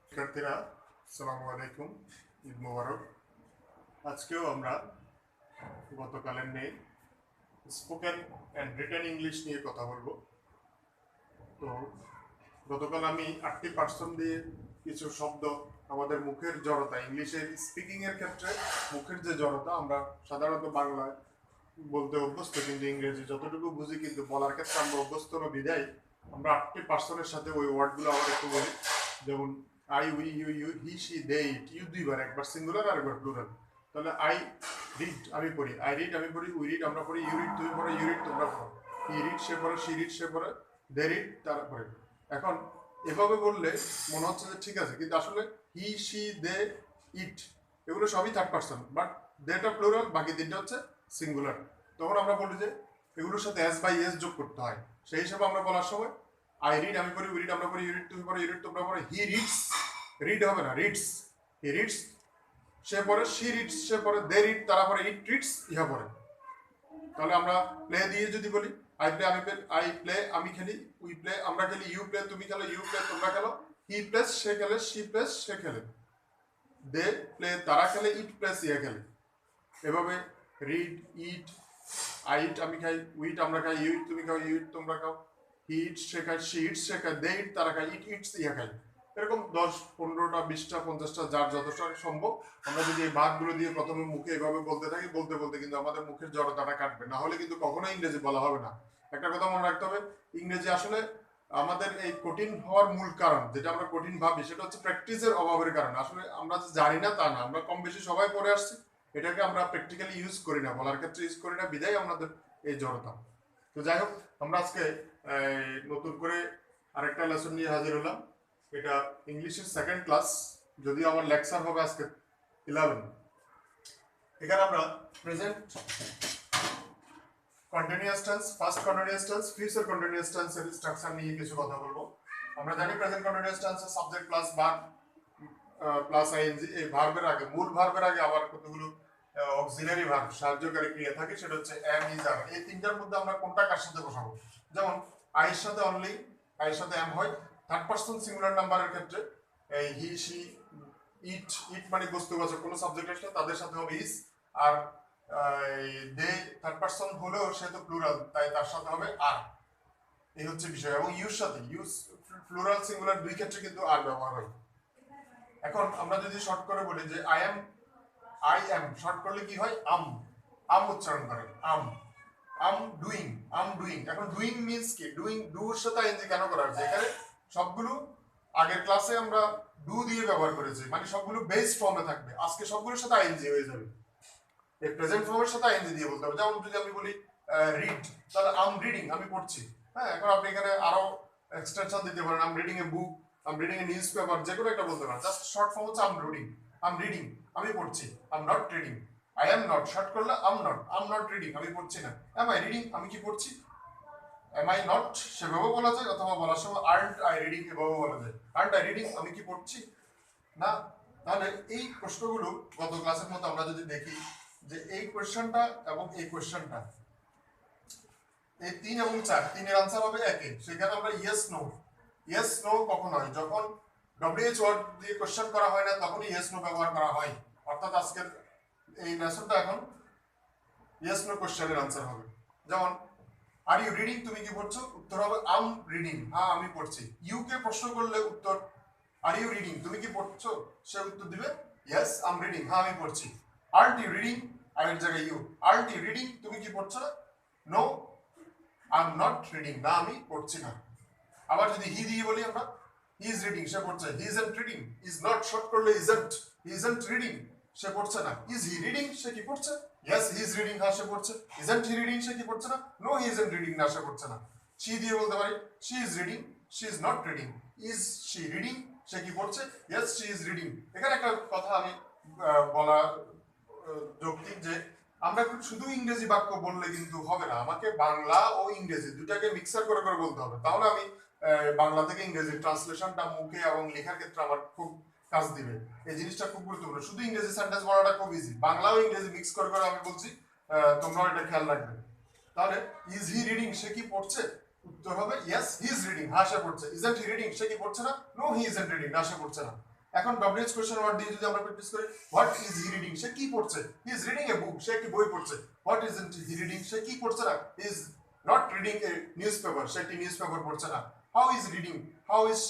শিক্ষার্থীরা আসসালামু আলাইকুম, ঈদ মোবারক। আজকেও আমরা গতকালের নেই স্পোকেন অ্যান্ড রিটেন ইংলিশ নিয়ে কথা বলবো। তো গতকাল আমি 80% দিয়ে কিছু শব্দ আমাদের মুখের জড়তা, ইংলিশের স্পিকিং এর ক্ষেত্রে মুখের যে জড়তা, আমরা সাধারণত বাংলায় বলতে অভ্যস্ত, কিন্তু ইংরেজি যতটুকু বুঝি কিন্তু বলার ক্ষেত্রে আমরা অভ্যস্ত না বিদায় আমরা 80%-এর সাথে ওই ওয়ার্ডগুলো আবার একটু বলি। যেমন I, we, you, you, he, she, they, it, you দুইবার, একবার সিঙ্গুলার আর একবার প্লুরাল। তাহলে আই রিড আমি পড়ি, আই রিড আমি পড়ি, উই রিড আমরা পড়ি, ইউ রিড তুমি পড়ো, ইউ রিড তোমরা পড়ো, হি রিড সে পড়ে, সি রিড সে পড়ে, দে রিড তারা পড়ে। এখন এভাবে বললে মনে হচ্ছে যে ঠিক আছে, কিন্তু আসলে হি, সি, দে, ইট এগুলো সবই থার্ড পার্সন, বাট দেটা প্লুরাল, বাকি তিনটা হচ্ছে সিঙ্গুলার। তখন আমরা বলি যে এগুলোর সাথে এস বাই এস যোগ করতে হয়। সেই হিসাবে আমরা বলার সময় আই রিড আমি পড়ি, উই রিড আমরা পড়ি, ইউ রিড তুমি পড়ো, ইউ রিড তোমরা পড়ো, হি রিডস রিড হবে না, রিডস, হি রিডস সে পড়ে, সি রিডস সে পড়ে, দে রিড তারা পড়ে, ইট রিডস ইহা পড়ে। তাহলে আমরা প্লে দিয়ে যদি বলি আই প্লে আমি প্লে, আই প্লে আমি খেলি, উই প্লে আমরা খেলি, ইউ প্লে তুমি খেলো, ইউ প্লে তোমরা খেলো, হি প্লেস সে খেলে, সি প্লেস সে খেলে, দে প্লে তারা খেলে, ইট প্লেস ইহা খেলে। এভাবে রিড, ইট, আই ইট আমি খাই, উইট আমরা খাই, ইউ ইট তুমি খাও, ইউ ইট তোমরা খাও, হি ইটস সে খায়, সি ইটস সে খায়, দে ইট তারা খায়, ইট ইটস ইহা খায়। এরকম 10, 15টা, 20টা, 50টা যার যতটা সম্ভব আমরা যদি এই ভাগগুলো দিয়ে প্রথমে মুখে এভাবে বলতে থাকি, বলতে বলতে কিন্তু আমাদের মুখের জড়তাটা কাটবে, না হলে কিন্তু কখনোই ইংরেজি বলা হবে না। একটা কথা মনে রাখতে হবে, ইংরেজি আসলে আমাদের এই কঠিন হওয়ার মূল কারণ, যেটা আমরা কঠিন ভাবি, সেটা হচ্ছে প্র্যাকটিসের অভাবের কারণে। আসলে আমরা জানি না তা না, আমরা কম বেশি সবাই পড়ে আসছি, এটাকে আমরা প্র্যাকটিক্যালি ইউজ করি না, বলার ক্ষেত্রে ইউজ করি না, বিদায় আমাদের এই জড়তা। তো যাই হোক, আমরা আজকে নতুন করে আরেকটা লেসন নিয়ে হাজির হলাম। এটা ইংলিশের সেকেন্ড ক্লাস, যদিও আমার লেকচার হবে আজকে 11। এখানে আমরা present continuous tense, first continuous tense, future continuous টেন্সের স্ট্রাকচার নিয়ে কিছু কথা বলবো। আমরা জানি প্রেজেন্ট কন্টিনিউয়াস টেন্সে subject plus verb plus ING, এই ভার্বের আগে, মূল ভার্বের আগে আবার কতগুলো অক্সিলারি ভার্ব, সাহায্যকারী ক্রিয়া থাকে, সেটা হচ্ছে এম, ইজ, আর। এই তিনটার মধ্যে আমরা কোনটা কার সাথে বসাবো? যেমন আইয়ের সাথে অনলি, আইয়ের সাথে এম হয়। থার্ড পারসন সিঙ্গুলার নাম্বারের ক্ষেত্রে এই হি, সি, ইট, ইট মানে বস্তুবাচক কোনো সাবজেক্ট আসলে তাদের সাথে হবে ইজ, আর দে থার্ড পারসন হলেও সে তো প্লুরাল, তাই তার সাথে হবে আর। এই হচ্ছে বিষয়। এবং ইউর সাথে, ইউজ প্লুরাল সিঙ্গুলার দুই ক্ষেত্রে কিন্তু আর ব্যবহার হয়। এখন আমরা যদি শর্ট করে বলি যে আই এম শর্ট করলে কি হয়? আম, আম উচ্চারণ করে, আম, আম ডুইং, আম ডুইং। এখন ডুইং মিন্স কি? ডুইং, ডুর সাথে আইএনজি কেন করা হয়েছে? এখানে সবগুলো আগের ক্লাসে আমরা ডু দিয়ে ব্যবহার করেছি, মানে সবগুলো বেস ফর্মে থাকবে। আজকে সবগুলোর সাথে আইএনজি হয়ে যাবে, এই প্রেজেন্ট ফর্মের সাথে আইএনজি দিয়ে বলতে হবে। যেমন যদি আমি বলি রিড, তাহলে আম রিডিং আমি পড়ছি। হ্যাঁ, এখন আপনি এখানে আরো এক্সটেনশন দিতে পারেন, আম reading a book, um reading a news paper, যে কোনো একটা বলতে পারেন। জাস্ট শর্ট ফর্ম হচ্ছে আম রিডিং আমি পড়ছি, I'm not reading, I am not short করলে আম নট রিডিং আমি পড়ছি না, এম আই রিডিং আমি কি পড়ছি, এম আই নট সেভাবে বলা যায়, অথবা বলার সময় আর্নড আই রিডিং এভাবে বলা যায়, আর্নড আই রিডিং আমি কি পড়ছি না। তাহলে এই প্রশ্নগুলো গত ক্লাসের মতো আমরা যদি দেখি যে এই কোয়েশ্চনটা এবং এই কোয়েশ্চনটা, এই 3 এবং 4, তিনের আনসার হবে একই। সেখানে আমরা ইয়েস নো কখন হয়? যখন ডব্লিউএইচ ওয়ার্ড দিয়ে কোশ্চেন করা হয় না, তখনই ইয়েস নো ব্যবহার করা হয়। অর্থাৎ আজকের এই লেসনটা এখন ইয়েস নো কোশ্চেনের আনসার হবে। যেমন আর ইউ রিডিং তুমি কি পড়ছো? উত্তর হবে আম রিডিং, হ্যাঁ আমি পড়ছি। ইউ কে প্রশ্ন করলে উত্তর আর ইউ রিডিং তুমি কি পড়ছো, সে উত্তর দিবে ইয়েস আম রিডিং, হ্যাঁ আমি পড়ছি। আরন্ট ইউ রিডিং, আই এর জায়গায় ইউ, আরন্ট ইউ রিডিং তুমি কি পড়ছো? No I am not reading, না আমি পড়ছি না। আবার যদি হি দিয়ে বলি আমরা, হি ইজ রিডিং সে পড়ছে, he isn't reading, is not short করলে ইজন্ট, হি ইজন্ট রিডিং সে পড়ছে না। ইজ হি রিডিং সে কি পড়ছে? ইয়েস হি ইজ রিডিং, হ্যাঁ সে পড়ছে। ইজন্ট হি রিডিং সে কি পড়ছে না? নো হি ইজন্ট রিডিং, না সে পড়ছে না। শি দিয়ে বলতে পারি, she is reading, she is not reading. Is she reading সে কি পড়ছে? Yes she is reading. এখানে একটা কথা আমি বলা যৌক্তিক যে আমরা শুধু ইংরেজি বাক্য বললে কিন্তু হবে না, আমাকে বাংলা ও ইংরেজি দুটাকে মিক্সার করে করে বলতে হবে। তাহলে আমি বাংলা থেকে ইংরেজি ট্রান্সলেশনটা মুখে এবং লেখার ক্ষেত্রে আমার খুব কাজ দিবে। এই জিনিসটা খুব গুরুত্বপূর্ণ। শুধু ইংরেজি সেন্টেন্স বলাটা খুব ইজি, বাংলা ও ইংরেজি মিক্স করে করে আমি বলছি, তোমরাও এটা খেয়াল রাখবে। তাহলে ইজ হি রিডিং সে কি পড়ছে? উত্তর হবে ইয়েস হি ইজ রিডিং, হ্যাঁ সে পড়ছে। ইজন্ট হি রিডিং, সে কি পড়ছে না? নো হি ইজন্ট রিডিং, না সে পড়ছে না। এখন ডব্লিউএইচ কোশ্চেন ওয়ার্ড দিয়ে যদি আমরা প্র্যাকটিস করি, হোয়াট ইজ হি রিডিং, সে কি পড়ছে? হি ইজ রিডিং এ বুক, সে একটি বই পড়ছে। হোয়াট ইজন্ট হি রিডিং, সে কি পড়ছে না? He is not reading a newspaper, সে একটি নিউজপেপার পড়ছে না। How is reading, how is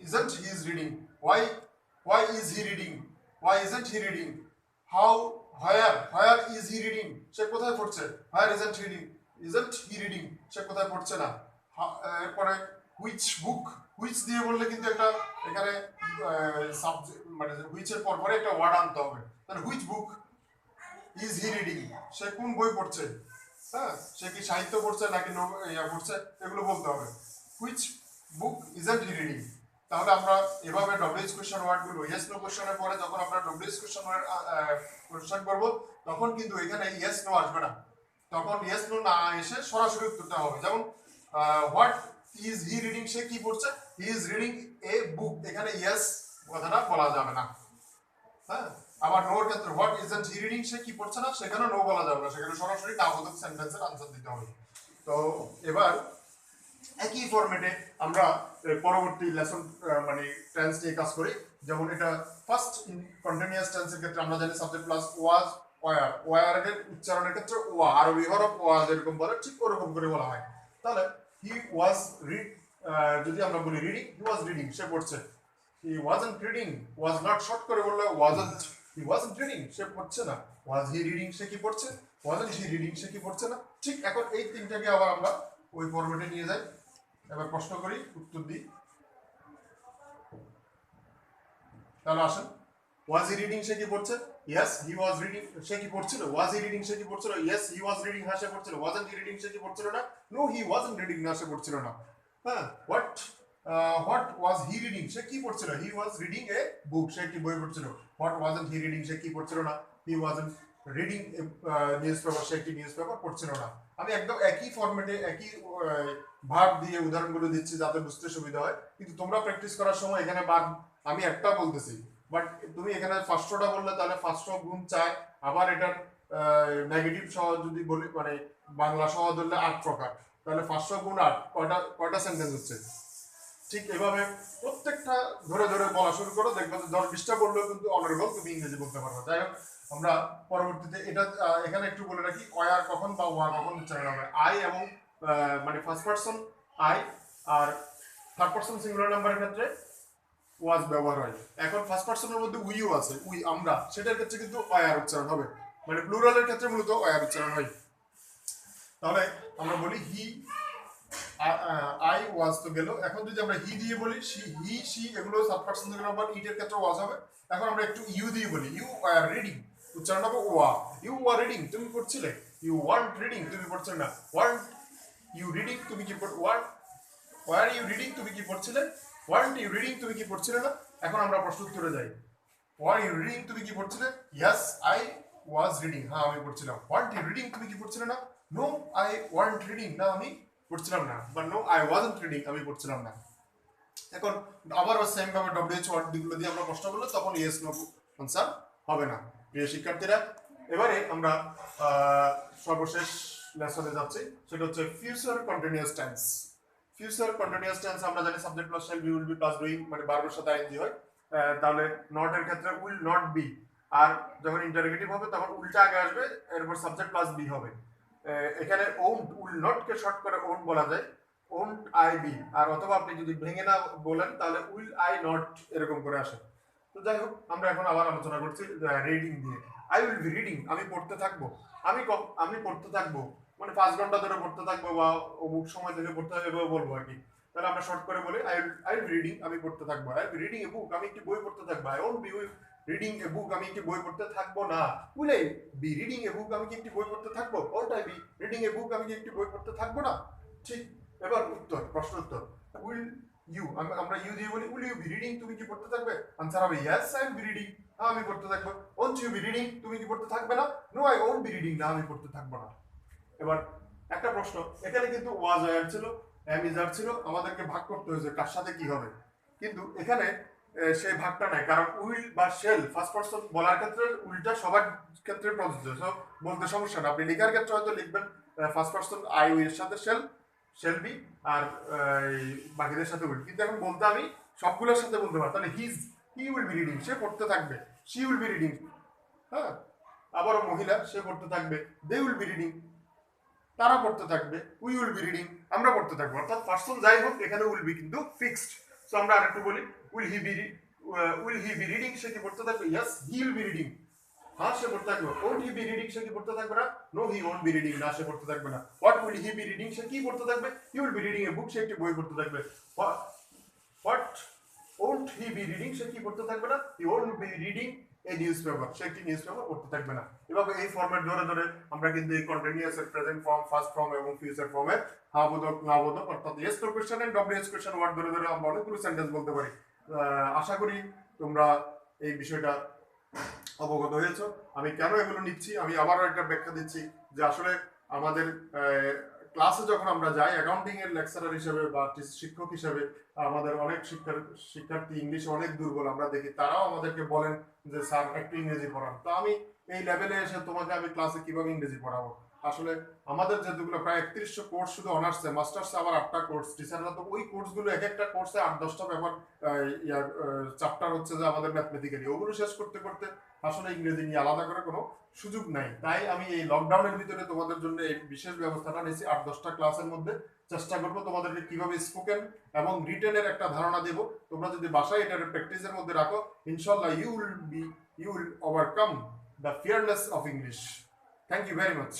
isn't he is reading, why is he reading, why isn't he reading, how where is he reading, সে কোথায় পড়ছে? Where isn't reading, isn't he reading, সে কোথায় পড়ছে না। এরপরে হুইচ বুক, হুইচ দিয়ে বললে কিন্তু একটা এখানে সাবজেক্ট মানে হুইচের পর পরে একটা ওয়ার্ড আনতে হবে। তাহলে which book is he reading, সে কোন বই পড়ছে, হ্যাঁ সে কি সাহিত্য পড়ছে নাকি পড়ছে, এগুলো বলতে হবে। Which book isn't he reading. তাহলে আমরা এভাবে ডব্লিউএইচ কোশ্চেন ওয়ার্ড গুলো ইয়েস নো কোশ্চেনের পরে যখন আমরা ডব্লিউএইচ কোশ্চেন ওয়ার্ড কোশ্চেন করব তখন কিন্তু এখানে ইয়েস নো আসবে না, তখন ইয়েস নো না এসে সরাসরি উত্তরটা হবে। যেমন হোয়াট ইজ হি রিডিং, সে কি পড়ছে? হি ইজ রিডিং এ বুক, এখানে ইয়েস কথাটা বলা যাবে না। হ্যাঁ, আবার নোর ক্ষেত্রে হোয়াট ইজন্ট হি রিডিং, সে কি পড়ছে না, সেখানে নো বলা যাবে না, সেখানে সরাসরি নাবোধক সেন্টেন্সের আনসার দিতে হবে। তো এবার একই ফরম্যাটে আমরা পরবর্তী লেসন মানে টেন্স নিয়ে কাজ করি। যেমন এটা ফার্স্ট কন্টিনিউয়াস টেন্সের ক্ষেত্রে আমরা জানি সাবজেক্ট প্লাস ওয়াজ ওয়ার, ওয়ারের উচ্চারণের ক্ষেত্রে ওয়া, আরবি হরফ ওয়া যেরকম বলে ঠিক ওরকম করে বলা হয়। তাহলে হি ওয়াজ রিড, যদি আমরা বলি রিডিং, হি ওয়াজ রিডিং, সে পড়ছে। He wasn't reading, was not short করে বললে ওয়াজন্ট, হি ওয়াজন্ট রিডিং, সে পড়ছে না। ওয়াজ হি রিডিং, সে কি পড়ছে? ওয়াজন্ট হি রিডিং, সে কি পড়ছে না। ঠিক এখন এই তিনটাকে আবার আমরা ওই ফরম্যাটে নিয়ে যাই। এবার প্রশ্ন করি, উত্তর দিই। তাহলে আসেন, ওয়াজ হি রিডিং, সে কি পড়ছে? ইয়েস হি ওয়াজ রিডিং, সে কি পড়ছিল? ওয়াজ হি রিডিং, সে কি পড়ছিল? ইয়েস হি ওয়াজ রিডিং, হ্যাঁ সে পড়ছিল। ওয়াজন্ট হি রিডিং, সে কি পড়ছিল না? নো হি ওয়াজন্ট রিডিং, না সে পড়ছিল না। হ্যাঁ, হোয়াট ওয়াজ হি রিডিং, সে কি পড়ছিল? হি ওয়াজ রিডিং এ বুক, সে একটি বই পড়ছিল। হোয়াট ওয়াজন্ট হি রিডিং, সে কি পড়ছিল না? হি ওয়াজন্ট রিডিং নিউজপেপার, সে একটি নিউজপেপার পড়ছিল না। আমি একদম একই ফরম্যাটে একই ভার্ব দিয়ে উদাহরণগুলো দিচ্ছি যাতে বুঝতে সুবিধা হয়, কিন্তু তোমরা প্র্যাকটিস করার সময় এখানে ভার্ব আমি একটা বলতেছি, বাট তুমি এখানে ফার্স্টটা বললে তাহলে ফার্স্ট গুণ 4, আবার এটার নেগেটিভ সহ যদি বলি মানে বাংলা সহ ধরলে 8 প্রকার, তাহলে 500 গুণ 8 কয়টা সেন্টেন্স হচ্ছে। ঠিক এভাবে প্রত্যেকটা ধরে ধরে বলা শুরু করো, দেখবে 10-20টা বললেও কিন্তু অনারেবল তুমি ইংরেজি বলতে পারবে। যাই হোক, আমরা পরবর্তীতে এটা এখানে একটু বলে রাখি, অয়ার কখন বা ওয়া কখন উচ্চারণ হবে। আই এবং মানে ফার্স্ট পারসন আই আর থার্ড পারসন সিঙ্গুলার নাম্বারের ক্ষেত্রে ওয়াজ ব্যবহার হয়। এখন ফার্স্ট পারসনের মধ্যে উইও আছে, উই আমরা, সেটার ক্ষেত্রে কিন্তু অয়ার উচ্চারণ হবে, মানে প্লুরালের ক্ষেত্রে মূলত অয়ার উচ্চারণ হয়। তাহলে আমরা বলি হি, আই ওয়াজ তো গেল। এখন যদি আমরা হি দিয়ে বলি, হি সি এগুলো থার্ড পারসন নাম্বার, ইটের ক্ষেত্রে ওয়াজ হবে। এখন আমরা একটু ইউ দিয়ে বলি, ইউ আর রিডিং, উচ্চারণ হবে ওয়া। ইউ আর রিডিং, তুমি পড়ছিলে। ইউ ওয়ান্ট রিডিং, তুমি পড়ছিলে না। ওয়ান্ট ইউ রিডিং, তুমি কি ওয়ার ইউ রিডিং, তুমি কি পড়ছিলে। ওয়ান্ট ইউ রিডিং, তুমি কি পড়ছিলে না। এখন আমরা প্রশ্ন উত্তরে যাই। ওয়ার ইউ রিডিং, তুমি কি পড়ছিলে? ইয়েস আই ওয়াজ রিডিং, হ্যাঁ আমি পড়ছিলাম। ওয়ান্ট ইউ রিডিং, তুমি কি পড়ছিলে না। নো আই ওয়ান্ট রিডিং, না আমি পড়ছিলাম না। বা নো আই ওয়াজন্ট রিডিং, আমি পড়ছিলাম না। এখন আবার সেম ভাবে ডব্লিউএইচ ওয়ার্ড গুলো দিয়ে আমরা প্রশ্ন করলে তখন ইয়েস নো আনসার হবে না। প্রিয় শিক্ষার্থীরা, এবারে আমরা সর্বশেষ লেসনে যাচ্ছি, সেটা হচ্ছে future continuous tense. Future continuous tense আমরা জানি subject plus shall be, will be plus doing, মানে ভার্বের সাথে আইএনজি হয়। তাহলে নট এর ক্ষেত্রে উইল নট বি, আর যখন ইন্টারোগেটিভ হবে তখন উল্টা আগে আসবে, এরপর সাবজেক্ট প্লাস বি হবে। এখানে won't, will not K short করে ওন্ট বলা যায়, ওন্ট আই বি। আর অথবা আপনি যদি ভেঙে না বলেন তাহলে উইল আই নট এরকম করে আসে। তো যাই হোক, আমরা এখন আবার আলোচনা করছি রিডিং দিয়ে। আই উইল বি রিডিং, আমি পড়তে থাকবো। আমি পড়তে থাকবো মানে 5 ঘন্টা ধরে পড়তে থাকবো বা অমুক সময় থেকে পড়তে থাকবো বলবো আর কি। তাহলে আমরা শর্ট করে বলি আই উইল বি রিডিং, আমি পড়তে থাকবো। I will be reading a বুক, আমি একটি বই পড়তে থাকবো। I won't be reading a বুক, আমি একটি বই পড়তে থাকবো না। Will I B reading a বুক, আমি কি একটি বই পড়তে থাকবো। Won't I B reading a বুক, আমি কি একটি বই পড়তে থাকবো না। ঠিক, এবার উত্তর, প্রশ্ন উত্তর। উইল ইউ, আমরা ইউ দিয়ে বলি উইল ইউ বি রিডিং, তুমি কি পড়তে থাকবে। আনসার হবে yes I will be reading, হ্যাঁ আমি পড়তে থাকবো। ওন্ট ইউ বি রিডিং, তুমি কি পড়তে থাকবে না। No I won't be reading, না আমি পড়তে থাকবো না। এবার একটা প্রশ্ন, এখানে কিন্তু ওয়াজ ওয়ার ছিল, এম ইজ আর ছিল, আমাদেরকে ভাগ করতে হয়েছে কার সাথে কি হবে, কিন্তু এখানে সেই ভাগটা নাই, কারণ উইল বা শেল ফার্স্ট পারসন বলার ক্ষেত্রে উইলটা সবার ক্ষেত্রে প্রযোজ্য, সব বলতে সমস্যা না। আপনি লেখার ক্ষেত্রে হয়তো লিখবেন ফার্স্ট পারসন আই এর সাথে শেল, শেল বি, আর এই বাকিদের সাথে উইল। কিন্তু এখন বলতে আমি সবগুলোর সাথে বলতে পারি, তাহলে হি উইল বি রিডিং, সে পড়তে থাকবে। শি উইল বি রিডিং, হ্যাঁ, আবারও মহিলা, সে পড়তে থাকবে। দে উইল বি রিডিং, তারা পড়তে থাকবে। উই উইল বি রিডিং, আমরা পড়তে থাকবো। অর্থাৎ পার্সন যাই হোক, এখানে উইল বি কিন্তু ফিক্সড। সো আমরা আরেকটু বলি, উইল হি বি রিডিং, সে কি পড়তে থাকবে? Yes, he will be reading, হ্যাঁ সে পড়তে থাকবে। ওন্ট হি বি রিডিং, সে কি পড়তে থাকবে না? No he won't be reading, না সে পড়তে থাকবে না। What will he be reading, সে কি পড়তে থাকবে? He will be reading a book, সে একটি বই পড়তে থাকবে। What won't he be reading, সে কি পড়তে থাকবে না? He won't be reading a newspaper, সে একটি নিউজ পেপার পড়তে থাকবে না। এভাবে এই ফর্মেট ধরে ধরে আমরা কিন্তু এই কন্টিনিউয়াস এর প্রেজেন্ট ফর্ম, ফার্স্ট ফর্ম এবং ফিউচার ফর্মে হ্যাঁ বোধক না বোধক অর্থাৎ yes no question and WH question word ধরে ধরে আমরা অনেকগুলো সেন্টেন্স বলতে পারি। আশা করি তোমরা এই বিষয়টা অবগত হয়েছো। আমি কেন এগুলো নিচ্ছি আমি আবারও একটা ব্যাখ্যা দিচ্ছি, যে আসলে আমাদের ক্লাসে যখন আমরা যাই অ্যাকাউন্টিং এর লেকচারার হিসেবে বা শিক্ষক হিসেবে, আমাদের অনেক শিক্ষার্থী ইংলিশে অনেক দুর্বল আমরা দেখি, তারাও আমাদেরকে বলেন যে স্যার একটু ইংরেজি পড়ান। তো আমি এই লেভেলে এসে তোমাকে আমি ক্লাসে কিভাবে ইংরেজি পড়াবো? আসলে আমাদের যেগুলো প্রায় 3100 কোর্স শুধু অনার্সে, মাস্টার্সে আবার 8টা কোর্স, টিচাররা তো ওই কোর্সগুলো এক একটা কোর্সে 8-10টা পেপার চ্যাপ্টার হচ্ছে যে আমাদের ম্যাথমেটিক্যালি, ওগুলো শেষ করতে করতে আসলে ইংরেজি নিয়ে আলাদা করে কোনো সুযোগ নাই। তাই আমি এই লকডাউনের ভিতরে তোমাদের জন্য এই বিশেষ ব্যবস্থাটা নিয়েছি। 8-10টা ক্লাসের মধ্যে চেষ্টা করবো তোমাদেরকে কিভাবে স্পোকেন এবং রিটেনের একটা ধারণা দেব। তোমরা যদি বাসায় এটার প্র্যাকটিসের মধ্যে রাখো, ইনশাল্লাহ you will overcome the fearness of English. Thank you very much.